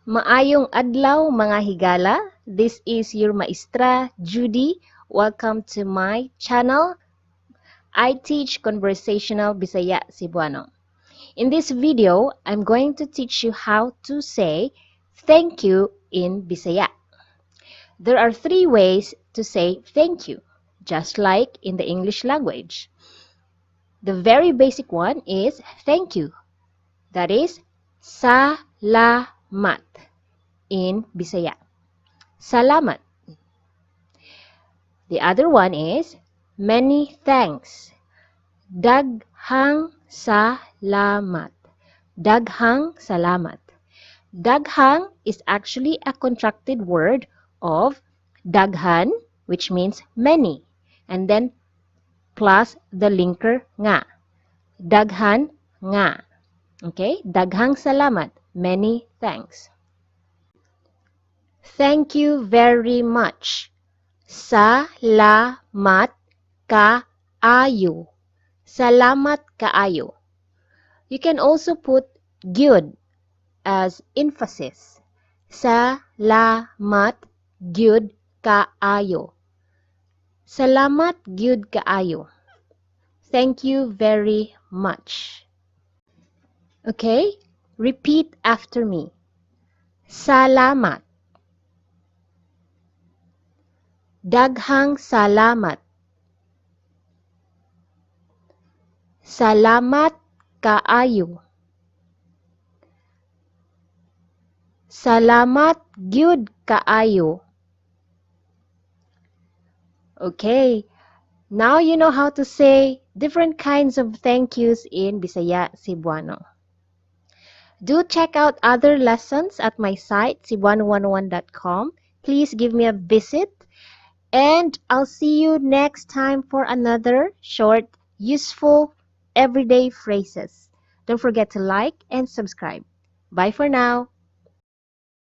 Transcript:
Maayong adlaw mga higala. This is your Maestra, Judy. Welcome to my channel. I teach Conversational Bisaya Cebuano. In this video, I'm going to teach you how to say thank you in Bisaya. There are 3 ways to say thank you, just like in the English language. The very basic one is thank you. That is salamat in Bisaya. Salamat. The other one is many thanks. Daghang salamat. Daghang salamat. Daghang is actually a contracted word of daghan, which means many, and then plus the linker nga. Daghan nga. Okay? Daghang salamat. Many thanks. Thank you very much. Salamat kaayo. Salamat kaayo. You can also put gyud as emphasis. Salamat gyud kaayo. Salamat gyud kaayo. Thank you very much. Okay? Repeat after me. Salamat. Daghang salamat. Salamat kaayo. Salamat gyud kaayo. Okay, now you know how to say different kinds of thank yous in Bisaya Cebuano. Do check out other lessons at my site, cebuano101.com. Please give me a visit. And I'll see you next time for another short, useful, everyday phrases. Don't forget to like and subscribe. Bye for now.